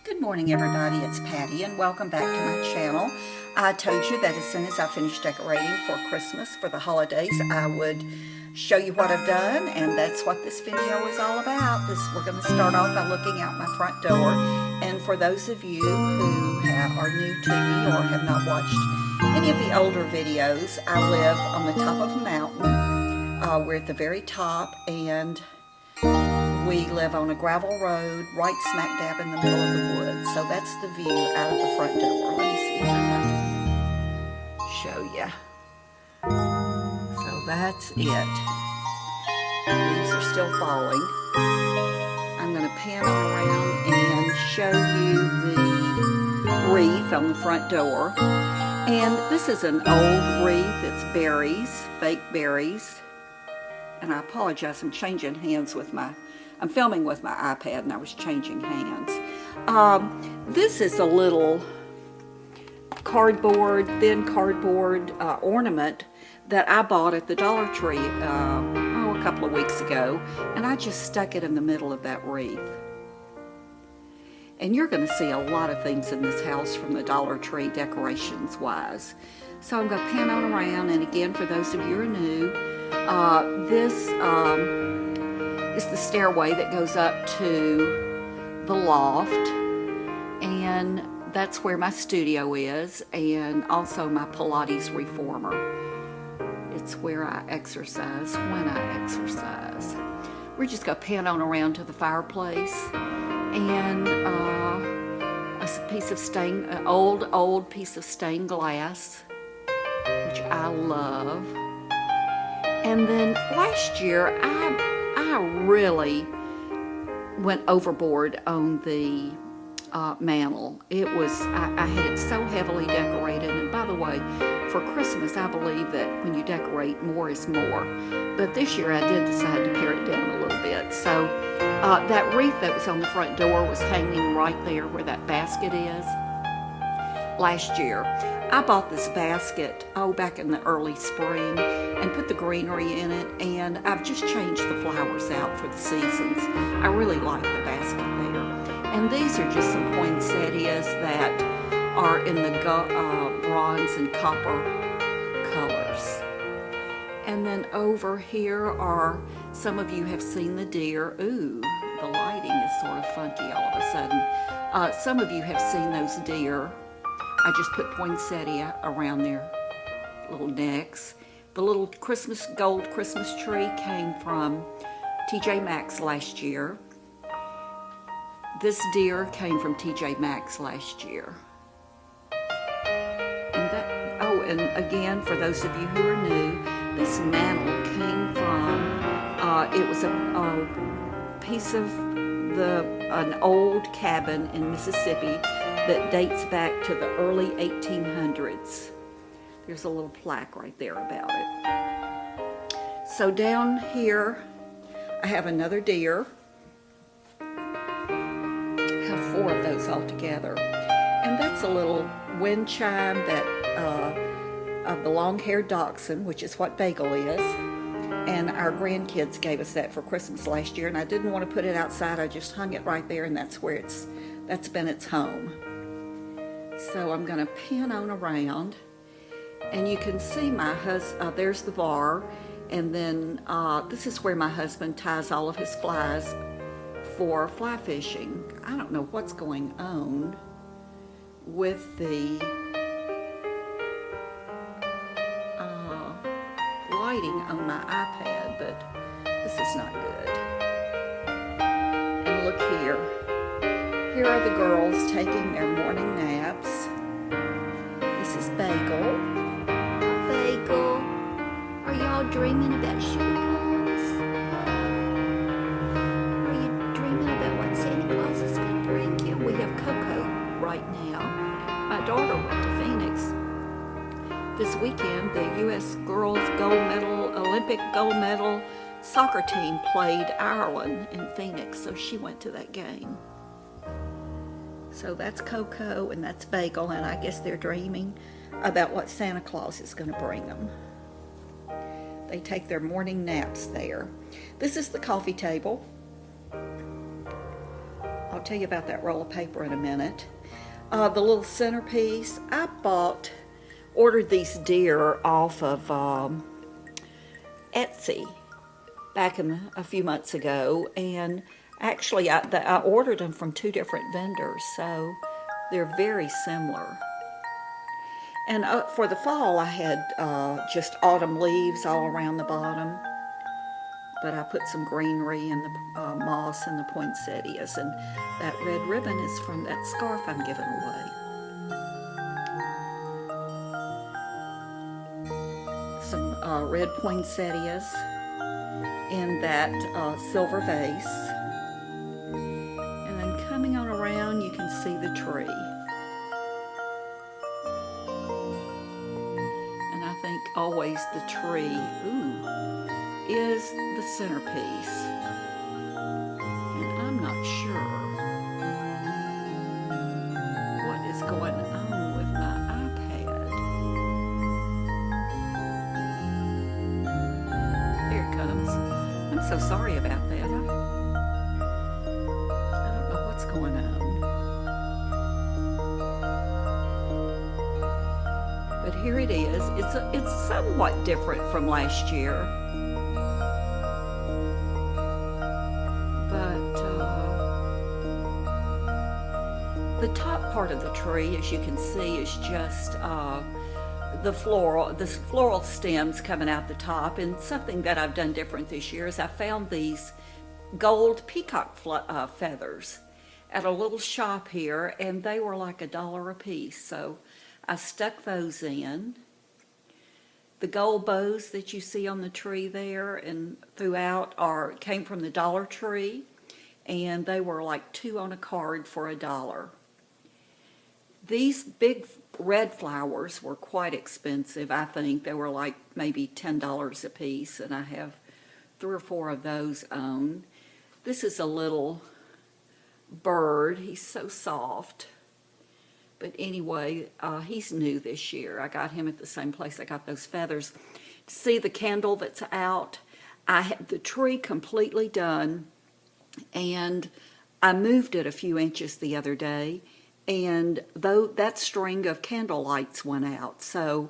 Good morning, everybody. It's Patty, and welcome back to my channel. I told you that as soon as I finished decorating for Christmas, for the holidays, I would show you what I've done, and that's what this video is all about. We're going to start off by looking out my front door, and for those of you who are new to me or have not watched any of the older videos, I live on the top of a mountain. We're at the very top, and we live on a gravel road right smack dab in the middle of the woods. So that's the view out of the front door. Let me see if I can show you. So that's it. Leaves are still falling. I'm going to pan around and show you the wreath on the front door. And this is an old wreath. It's berries, fake berries. And I apologize, I'm changing hands with I'm filming with my iPad and I was changing hands. This is a little thin cardboard ornament that I bought at the Dollar Tree a couple of weeks ago, and I just stuck it in the middle of that wreath. And you're going to see a lot of things in this house from the Dollar Tree decorations wise. So I'm going to pan on around, and again, for those of you who are new, this is the stairway that goes up to the loft, and that's where my studio is, and also my Pilates reformer. It's where I exercise when I exercise. We're just going to pan on around to the fireplace, and a piece of old piece of stained glass, which I love. And then last year, I really went overboard on the mantle. I had it so heavily decorated, and by the way, for Christmas I believe that when you decorate, more is more. But this year I did decide to pare it down a little bit. So that wreath that was on the front door was hanging right there where that basket is. Last year I bought this basket back in the early spring and put the greenery in it, and I've just changed the flowers out for the seasons. I really like the basket there. And these are just some poinsettias that are in the bronze and copper colors. And then over here are, some of you have seen the deer. Ooh, the lighting is sort of funky all of a sudden. Some of you have seen those deer. I just put poinsettia around their little necks. The little gold Christmas tree came from TJ Maxx last year. This deer came from TJ Maxx last year. And again, for those of you who are new, this mantle came from, it was a piece of an old cabin in Mississippi that dates back to the early 1800s. There's a little plaque right there about it. So down here, I have another deer. I have 4 of those altogether. And that's a little wind chime of the long-haired dachshund, which is what Bagel is. And our grandkids gave us that for Christmas last year, and I didn't want to put it outside. I just hung it right there, and that's been its home. So I'm going to pan on around, and you can see there's the bar, and then this is where my husband ties all of his flies for fly fishing. I don't know what's going on with the lighting on my iPad, but this is not good. And look here. Here are the girls taking their morning naps. This is Bagel. Bagel, are y'all dreaming about sugar plums? Are you dreaming about what Santa Claus is going to bring you? We have Coco right now. My daughter went to Phoenix this weekend. The U.S. girls Olympic gold medal soccer team played Ireland in Phoenix, so she went to that game. So that's Coco and that's Bagel, and I guess they're dreaming about what Santa Claus is going to bring them. They take their morning naps there. This is the coffee table. I'll tell you about that roll of paper in a minute. The little centerpiece, I ordered these deer off of Etsy back a few months ago, and actually I ordered them from 2 different vendors, so they're very similar. And for the fall, I had just autumn leaves all around the bottom, but I put some greenery and the moss and the poinsettias, and that red ribbon is from that scarf I'm giving away. Some red poinsettias in that silver vase. And then coming on around, you can see the tree. And I think always the tree, is the centerpiece. And I'm not sure what is going on with my iPad. Here it comes. I'm so sorry about that. I don't know what's going on. But here it is. It's somewhat different from last year. But the top part of the tree, as you can see, is just the floral stems coming out the top. And something that I've done different this year is I found these gold peacock feathers at a little shop here, and they were like $1 a piece. So I stuck those in. The gold bows that you see on the tree there and throughout came from the Dollar Tree, and they were like 2 on a card for $1. These big red flowers were quite expensive. I think they were like maybe $10 a piece, and I have 3 or 4 of those on. This is a little bird. He's so soft. But anyway, he's new this year. I got him at the same place I got those feathers. See the candle that's out? I had the tree completely done, and I moved it a few inches the other day, and though that string of candle lights went out, so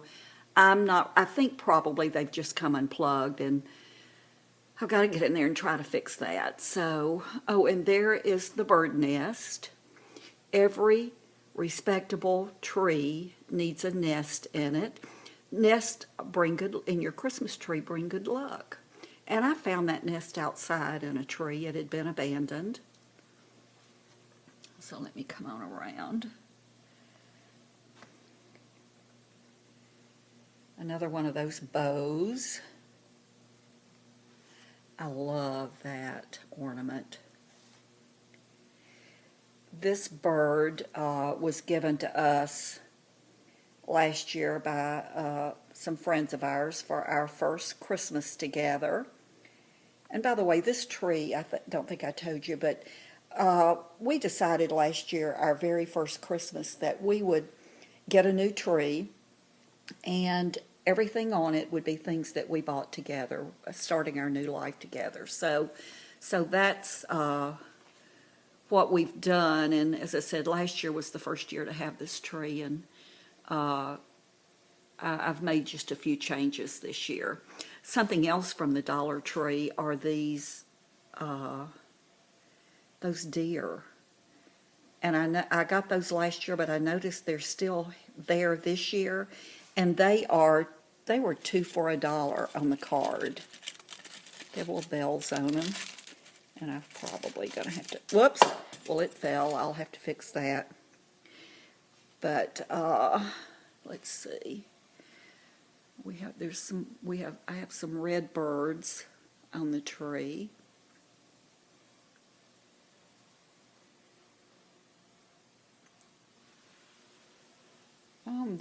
I think probably they've just come unplugged, and I've got to get in there and try to fix that. So, and there is the bird nest. Every respectable tree needs a nest in it. Nest in your Christmas tree bring good luck. And I found that nest outside in a tree. It had been abandoned. So let me come on around. Another one of those bows. I love that ornament. This bird was given to us last year by some friends of ours for our first Christmas together. And by the way, this tree, I don't think I told you, but we decided last year, our very first Christmas, that we would get a new tree, and everything on it would be things that we bought together, starting our new life together. So that's what we've done. And as I said, last year was the first year to have this tree, and I've made just a few changes this year. Something else from the Dollar Tree are these those deer. And I got those last year, but I noticed they're still there this year, and they were 2 for $1 on the card. They have little bells on them, and I'm probably gonna have to. Whoops! Well, it fell. I'll have to fix that. But let's see. I have some red birds on the tree.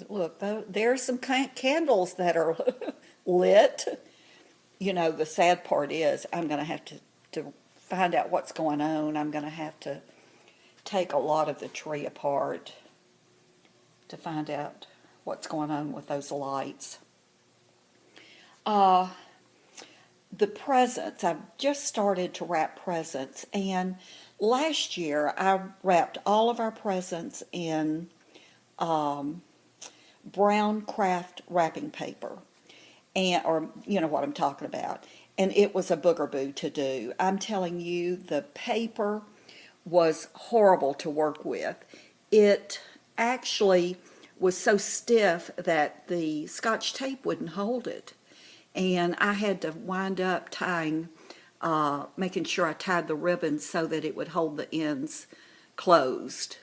Look, there's some candles that are lit. You know, the sad part is I'm going to have to find out what's going on. I'm going to have to take a lot of the tree apart to find out what's going on with those lights. The presents, I've just started to wrap presents, and last year I wrapped all of our presents in brown craft wrapping paper, and or you know what I'm talking about. And it was a boogeroo to do. I'm telling you, the paper was horrible to work with. It actually was so stiff that the Scotch tape wouldn't hold it. And I had to wind up tying, making sure I tied the ribbons so that it would hold the ends closed.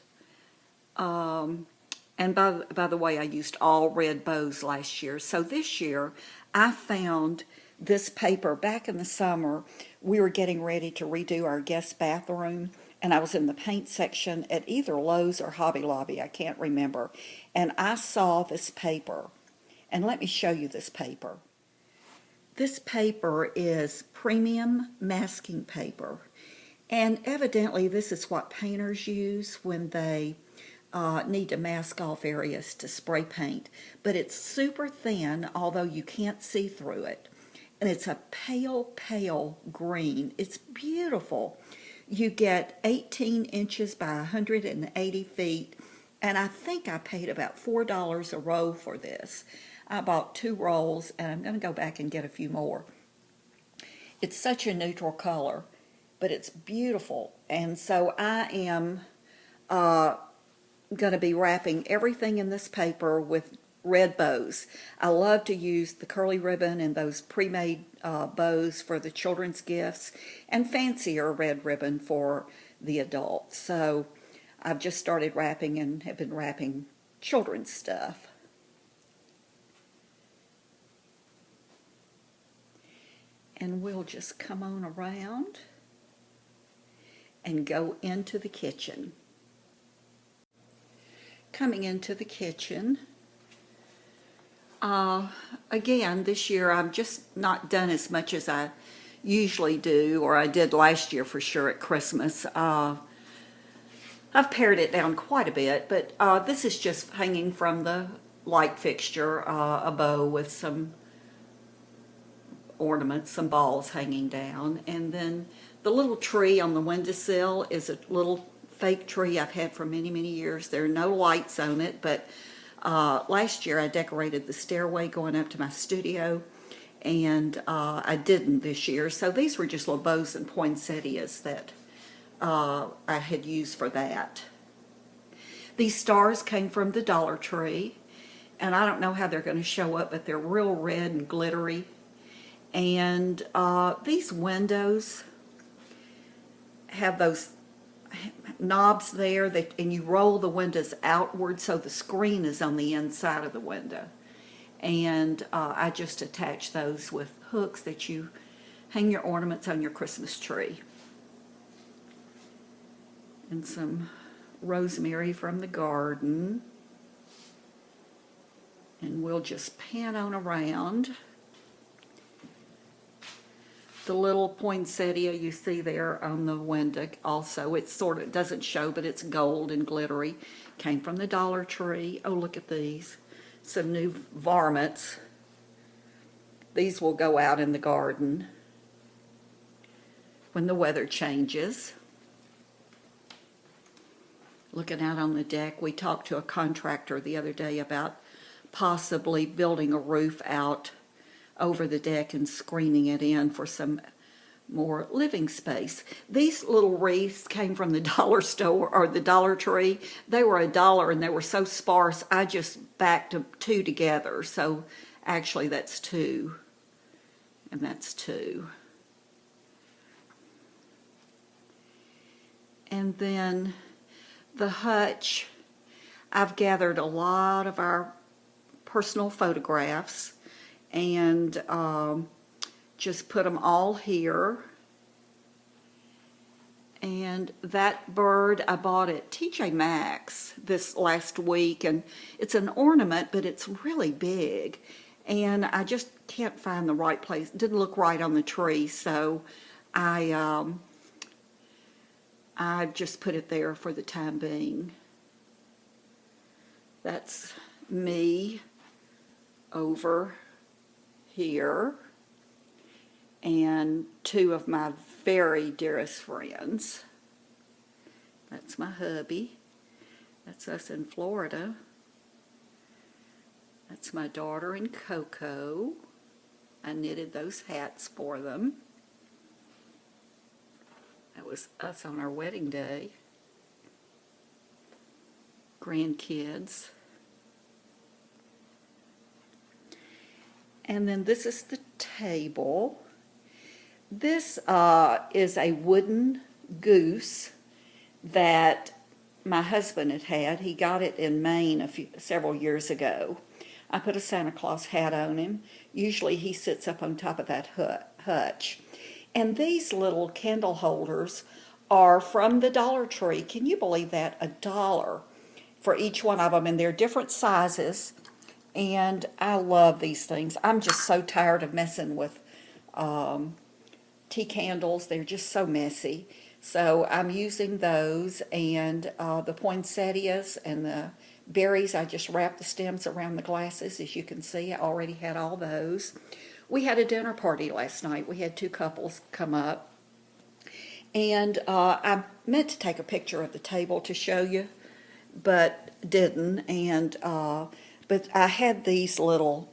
And by the way, I used all red bows last year. So this year, I found this paper back in the summer. We were getting ready to redo our guest bathroom, and I was in the paint section at either Lowe's or Hobby Lobby, I can't remember. And I saw this paper. And let me show you this paper. This paper is premium masking paper. And evidently, this is what painters use when they need to mask off areas to spray paint. But it's super thin, although you can't see through it. And it's a pale, pale green. It's beautiful. You get 18 inches by 180 feet. And I think I paid about $4 a roll for this. I bought 2 rolls, and I'm going to go back and get a few more. It's such a neutral color, but it's beautiful. And so I am going to be wrapping everything in this paper with red bows. I love to use the curly ribbon and those pre-made bows for the children's gifts, and fancier red ribbon for the adults. So I've just started wrapping and have been wrapping children's stuff. And we'll just come on around and go into the kitchen. Coming into the kitchen, again, this year I've just not done as much as I usually do, or I did last year for sure at Christmas. I've pared it down quite a bit, but this is just hanging from the light fixture, a bow with some ornaments, some balls hanging down. And then the little tree on the windowsill is a little fake tree I've had for many, many years. There are no lights on it, but last year I decorated the stairway going up to my studio, and I didn't this year. So these were just little bows and poinsettias that I had used for that. These stars came from the Dollar Tree, and I don't know how they're going to show up, but they're real red and glittery. And these windows have those knobs there, and you roll the windows outward so the screen is on the inside of the window. And I just attach those with hooks that you hang your ornaments on your Christmas tree. And some rosemary from the garden. And we'll just pan on around. The little poinsettia you see there on the window also, it sort of doesn't show, but it's gold and glittery. Came from the Dollar Tree. Oh, look at these. Some new varmints. These will go out in the garden when the weather changes. Looking out on the deck, we talked to a contractor the other day about possibly building a roof out over the deck and screening it in for some more living space. These little wreaths came from the dollar store or the Dollar Tree. They were $1 and they were so sparse I just backed 2 together. So actually that's 2, and that's 2. And then the hutch, I've gathered a lot of our personal photographs and just put them all here. And that bird I bought at TJ Maxx this last week, and it's an ornament, but it's really big. And I just can't find the right place. It didn't look right on the tree, so I just put it there for the time being. That's me over here, and 2 of my very dearest friends. That's my hubby. That's us in Florida. That's my daughter and Coco. I knitted those hats for them. That was us on our wedding day. Grandkids. And then this is the table. This is a wooden goose that my husband had. He got it in Maine several years ago. I put a Santa Claus hat on him. Usually he sits up on top of that hutch. And these little candle holders are from the Dollar Tree. Can you believe that? $1 for each one of them, and they're different sizes. And I love these things. I'm just so tired of messing with tea candles. They're just so messy. So I'm using those, and the poinsettias and the berries, I just wrapped the stems around the glasses. As you can see, I already had all those. We had a dinner party last night. We had 2 couples come up. And I meant to take a picture of the table to show you, but didn't. And but I had these little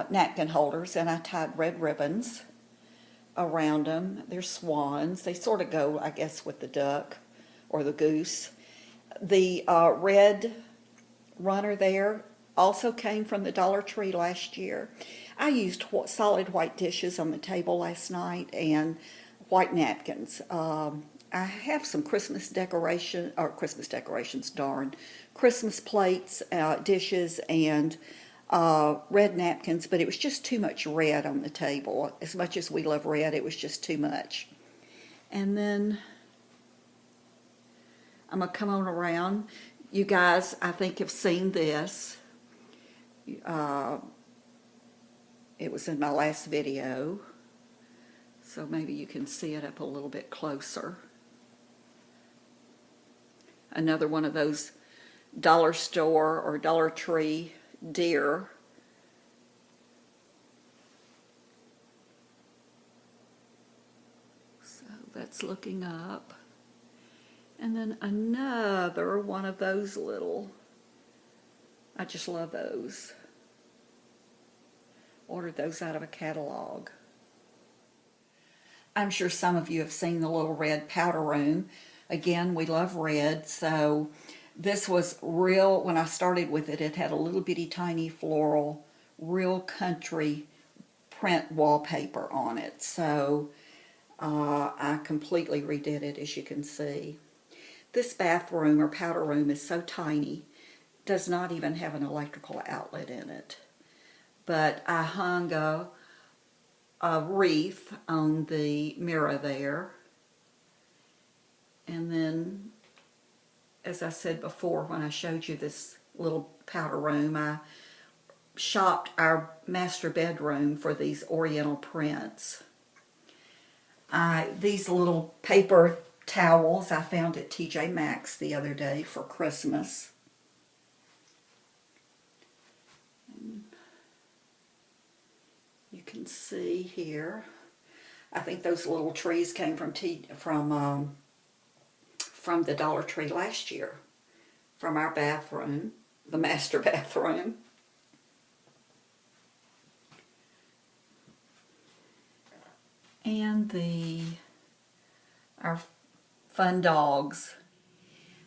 napkin holders, and I tied red ribbons around them. They're swans. They sort of go, I guess, with the duck or the goose. The red runner there also came from the Dollar Tree last year. I used solid white dishes on the table last night and white napkins. I have some Christmas decorations, Christmas plates, dishes, and red napkins, but it was just too much red on the table. As much as we love red, it was just too much. And then I'm going to come on around. You guys, I think, have seen this. It was in my last video, so maybe you can see it up a little bit closer. Another one of those dollar store or Dollar Tree deer. So that's looking up. And then another one of those little, I just love those. Ordered those out of a catalog. I'm sure some of you have seen the little red powder room. Again, we love red, so this was real. When I started with it, it had a little bitty tiny floral, real country print wallpaper on it. So I completely redid it, as you can see. This bathroom or powder room is so tiny, does not even have an electrical outlet in it. But I hung a wreath on the mirror there. And then, as I said before, when I showed you this little powder room, I shopped our master bedroom for these oriental prints. These little paper towels I found at TJ Maxx the other day for Christmas. And you can see here, I think those little trees came from the Dollar Tree last year, from our bathroom, the master bathroom. And our fun dogs.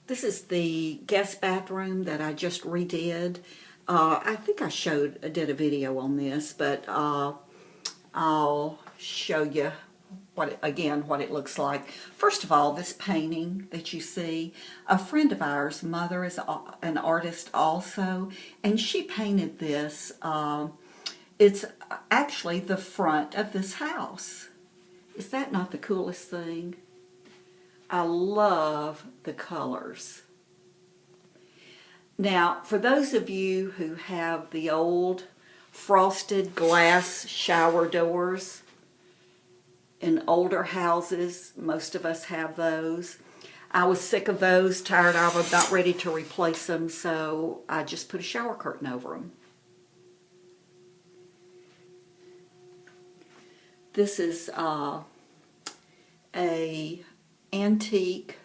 This is the guest bathroom that I just redid. I think I did a video on this, but I'll show you what it looks like. First of all, this painting that you see, a friend of ours, mother is an artist also, and she painted this. It's actually the front of this house. Is that not the coolest thing? I love the colors. Now, for those of you who have the old frosted glass shower doors in older houses, most of us have those. I was sick of those, tired of them, not ready to replace them, so I just put a shower curtain over them. This is a antique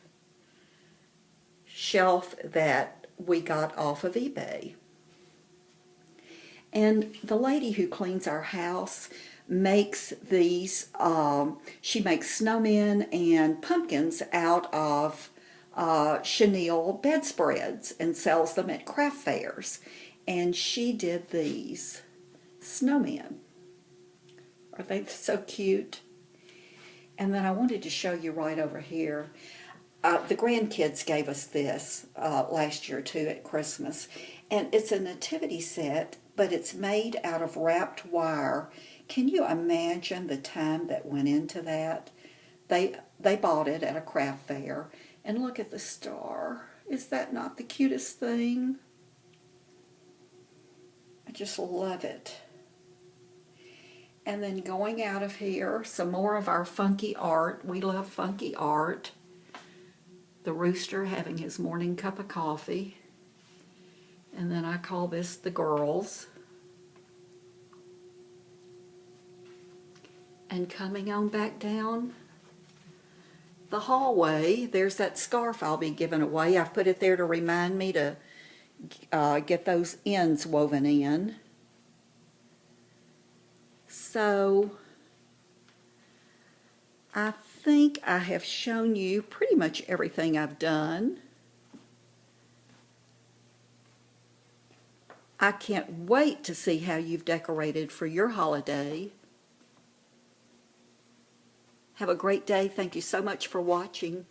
shelf that we got off of eBay. And the lady who cleans our house makes these, she makes snowmen and pumpkins out of chenille bedspreads and sells them at craft fairs. And she did these snowmen. Are they so cute? And then I wanted to show you right over here. The grandkids gave us this last year too at Christmas. And it's a nativity set, but it's made out of wrapped wire. Can you imagine the time that went into that? They bought it at a craft fair. And look at the star. Is that not the cutest thing? I just love it. And then going out of here, some more of our funky art. We love funky art. The rooster having his morning cup of coffee. And then I call this the girls. And coming on back down the hallway, there's that scarf I'll be giving away. I've put it there to remind me to get those ends woven in. So I think I have shown you pretty much everything I've done. I can't wait to see how you've decorated for your holiday. Have a great day. Thank you so much for watching.